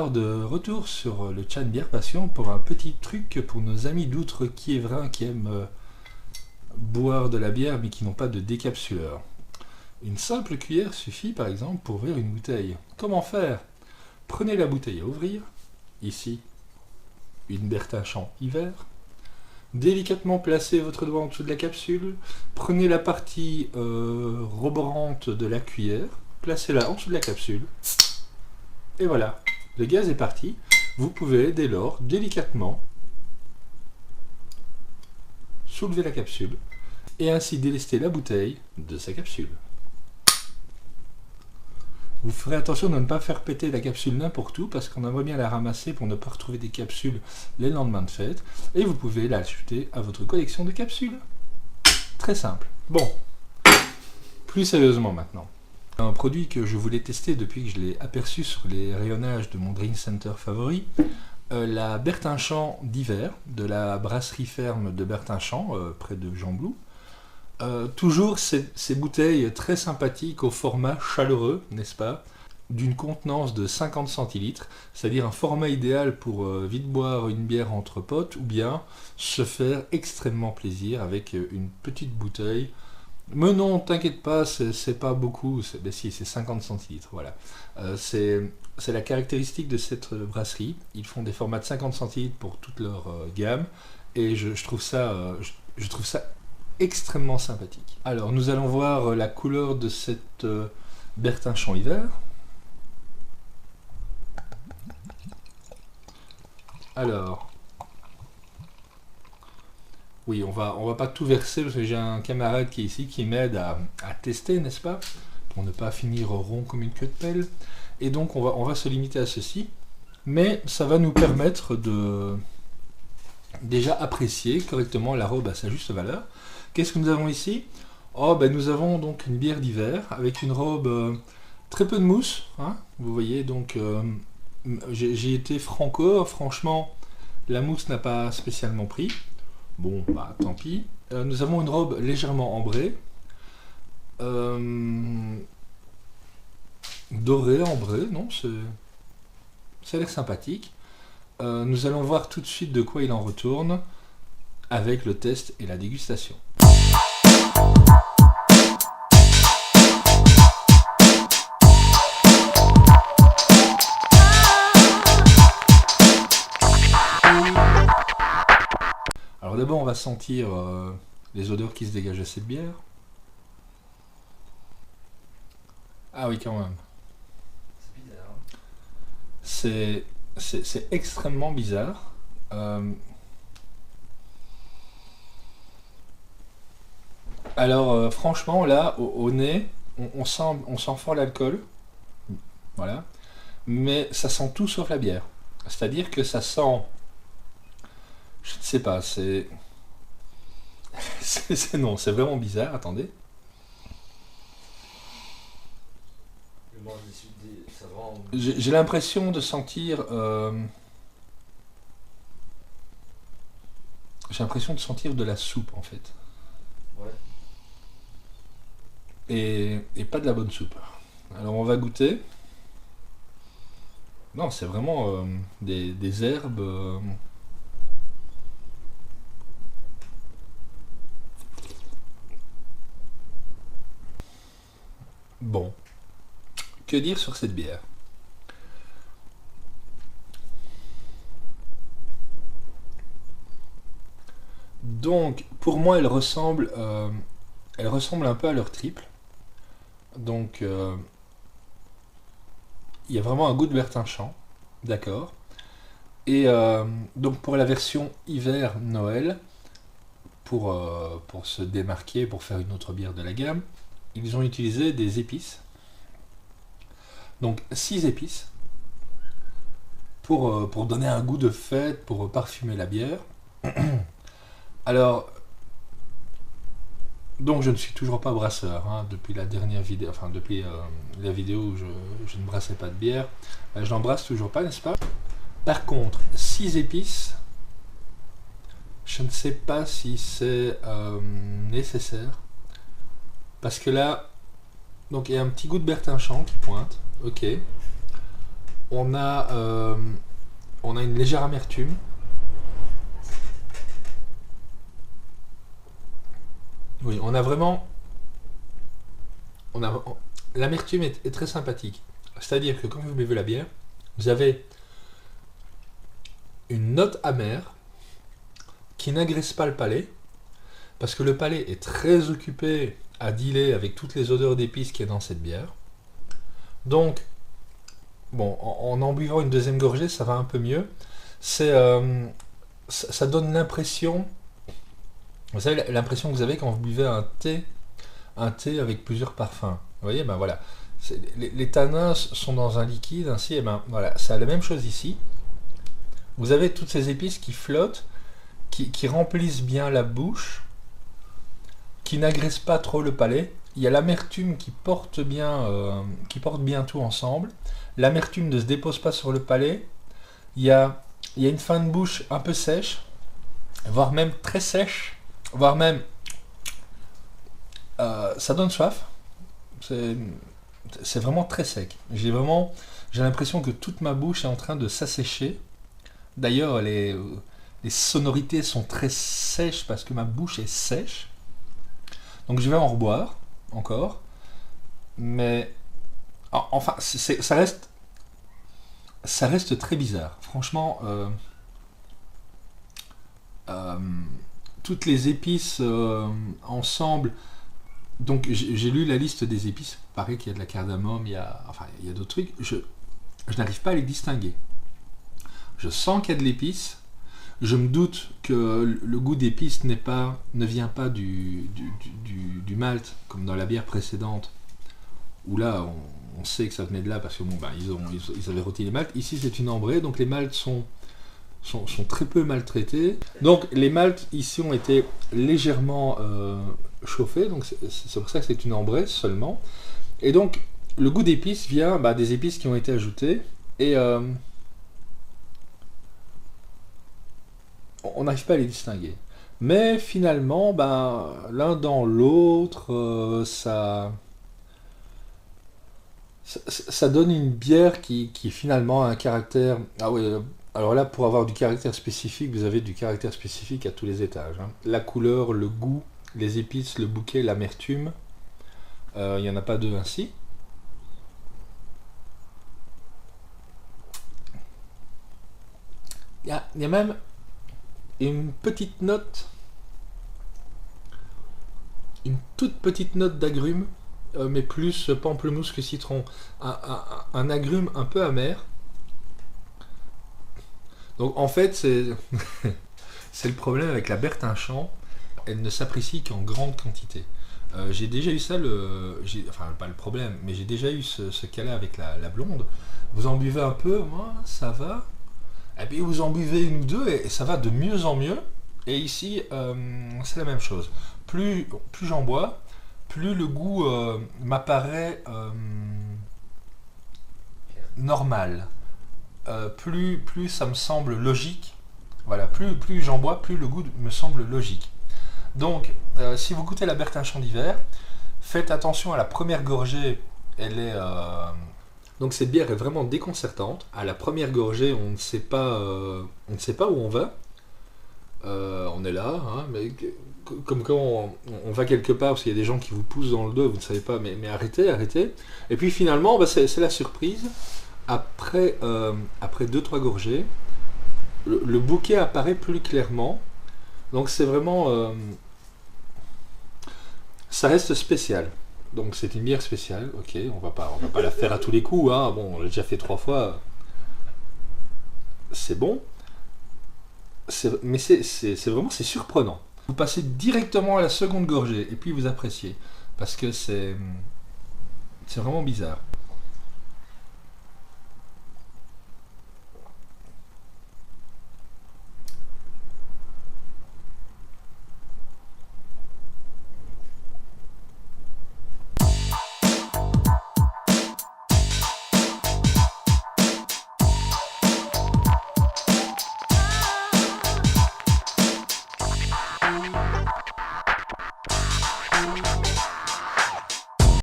alors de retour sur le chat Bière Passion pour un petit truc pour nos amis d'outre-Quiévrain qui aiment boire de la bière mais qui n'ont pas de décapsuleur. Une simple cuillère suffit par exemple pour ouvrir une bouteille. Comment faire? Prenez la bouteille à ouvrir, ici, une Bertinchamp hiver. Délicatement placez votre doigt en dessous de la capsule, prenez la partie reborante de la cuillère, placez-la en dessous de la capsule, et voilà, le gaz est parti. Vous pouvez dès lors délicatement soulever la capsule et ainsi délester la bouteille de sa capsule. Vous ferez attention de ne pas faire péter la capsule n'importe où parce qu'on aimerait bien la ramasser pour ne pas retrouver des capsules les lendemains de fête. Et vous pouvez l'ajouter à votre collection de capsules. Très simple. Bon, plus sérieusement maintenant. Un produit que je voulais tester depuis que je l'ai aperçu sur les rayonnages de mon drink center favori. La Bertinchamp d'hiver de la brasserie ferme de Bertinchamp près de Jean-Blou. Toujours ces bouteilles très sympathiques au format chaleureux, n'est-ce pas, d'une contenance de 50 centilitres, c'est-à-dire un format idéal pour vite boire une bière entre potes ou bien se faire extrêmement plaisir avec une petite bouteille. Mais non, t'inquiète pas, c'est pas beaucoup, ben si, c'est 50 centilitres, voilà. C'est la caractéristique de cette brasserie, ils font des formats de 50 centilitres pour toute leur gamme, et je trouve ça extrêmement sympathique. Alors nous allons voir la couleur de cette Bertinchamp hiver. Alors, oui, on va pas tout verser parce que j'ai un camarade qui est ici qui m'aide à tester, n'est-ce pas, pour ne pas finir rond comme une queue de pelle. Et donc on va se limiter à ceci, mais ça va nous permettre de déjà apprécier correctement la robe à sa juste valeur. Qu'est-ce que nous avons ici? Oh, ben nous avons donc une bière d'hiver avec une robe très peu de mousse, hein, vous voyez, donc j'ai été franco, franchement la mousse n'a pas spécialement pris, bon bah tant pis. Nous avons une robe légèrement ambrée, dorée, ambrée, non, ça a l'air sympathique. Nous allons voir tout de suite de quoi il en retourne avec le test et la dégustation. Alors d'abord on va sentir les odeurs qui se dégagent de cette bière. Ah oui quand même. C'est bizarre. C'est extrêmement bizarre. Alors franchement là au nez on sent fort l'alcool, voilà, mais ça sent tout sauf la bière, c'est à dire que ça sent, je ne sais pas, non, c'est vraiment bizarre. Attendez, j'ai l'impression de sentir de la soupe en fait. Ouais. Et pas de la bonne soupe. Alors on va goûter. Non, c'est vraiment des herbes. Bon. Que dire sur cette bière? Donc, pour moi, elle ressemble un peu à leur triple. Donc, il y a vraiment un goût de Bertinchamp, d'accord. Et donc, pour la version hiver-Noël, pour se démarquer, pour faire une autre bière de la gamme, ils ont utilisé des épices. Donc, 6 épices pour donner un goût de fête, pour parfumer la bière. Alors, donc je ne suis toujours pas brasseur, hein, depuis la dernière vidéo, enfin depuis la vidéo où je ne brassais pas de bière, je n'en brasse toujours pas, n'est-ce pas? Par contre, 6 épices, je ne sais pas si c'est nécessaire, parce que là, donc il y a un petit goût de Bertinchamp qui pointe, ok. on a, on a une légère amertume. Oui, on a vraiment... l'amertume est très sympathique. C'est-à-dire que quand vous buvez la bière, vous avez une note amère qui n'agresse pas le palais, parce que le palais est très occupé à dealer avec toutes les odeurs d'épices qu'il y a dans cette bière. Donc, bon, en buvant une deuxième gorgée, ça va un peu mieux. Ça donne l'impression, vous savez, l'impression que vous avez quand vous buvez un thé avec plusieurs parfums. Vous voyez, ben voilà. Les tanins sont dans un liquide, ainsi, et ben voilà, c'est la même chose ici. Vous avez toutes ces épices qui flottent, qui remplissent bien la bouche, qui n'agressent pas trop le palais. Il y a l'amertume qui porte bien tout ensemble. L'amertume ne se dépose pas sur le palais. Il y a une fin de bouche un peu sèche, voire même très sèche, voire même ça donne soif. C'est vraiment très sec. J'ai l'impression que toute ma bouche est en train de s'assécher. D'ailleurs, les sonorités sont très sèches parce que ma bouche est sèche. Donc je vais en reboire encore. Mais enfin, ça reste très bizarre. Franchement, toutes les épices ensemble. Donc j'ai lu la liste des épices. Pareil qu'il y a de la cardamome, il y a d'autres trucs. Je n'arrive pas à les distinguer. Je sens qu'il y a de l'épice. Je me doute que le goût d'épice ne vient pas du malt, comme dans la bière précédente, où là on sait que ça venait de là parce que bon, ben, ils avaient rôti les maltes. Ici c'est une ambrée, donc les maltes sont très peu maltraités. Donc les maltes ici ont été légèrement chauffés, donc c'est pour ça que c'est une ambrée seulement. Et donc le goût d'épices vient des épices qui ont été ajoutées, et on n'arrive pas à les distinguer. Mais finalement, l'un dans l'autre, ça donne une bière qui finalement a un caractère... Ah oui, alors là, pour avoir du caractère spécifique, vous avez du caractère spécifique à tous les étages. Hein. La couleur, le goût, les épices, le bouquet, l'amertume. Il n'y en a pas deux ainsi. Il y a même une petite note, une toute petite note d'agrumes, mais plus pamplemousse que citron. Un agrume un peu amer. Donc en fait, c'est le problème avec la Bertinchamp, elle ne s'apprécie qu'en grande quantité. J'ai déjà eu ça, enfin pas le problème, mais j'ai déjà eu ce cas-là avec la blonde. Vous en buvez un peu, ça va. Et puis vous en buvez une ou deux et ça va de mieux en mieux. Et ici, c'est la même chose. Plus j'en bois, plus le goût m'apparaît normal. Plus ça me semble logique. Voilà, plus j'en bois, plus le goût me semble logique. Donc, si vous goûtez la Bertinchamp d'hiver, faites attention à la première gorgée. Elle est... Donc cette bière est vraiment déconcertante. À la première gorgée, on ne sait pas où on va. On est là, hein, mais comme quand on va quelque part, parce qu'il y a des gens qui vous poussent dans le dos, vous ne savez pas, mais arrêtez. Et puis finalement, c'est la surprise. Après 2-3 gorgées, le bouquet apparaît plus clairement. Donc c'est vraiment... ça reste spécial. Donc c'est une bière spéciale, ok, on va pas la faire à tous les coups, hein. Bon, on l'a déjà fait 3 fois, c'est bon, mais c'est vraiment surprenant. Vous passez directement à la seconde gorgée, et puis vous appréciez, parce que c'est vraiment bizarre.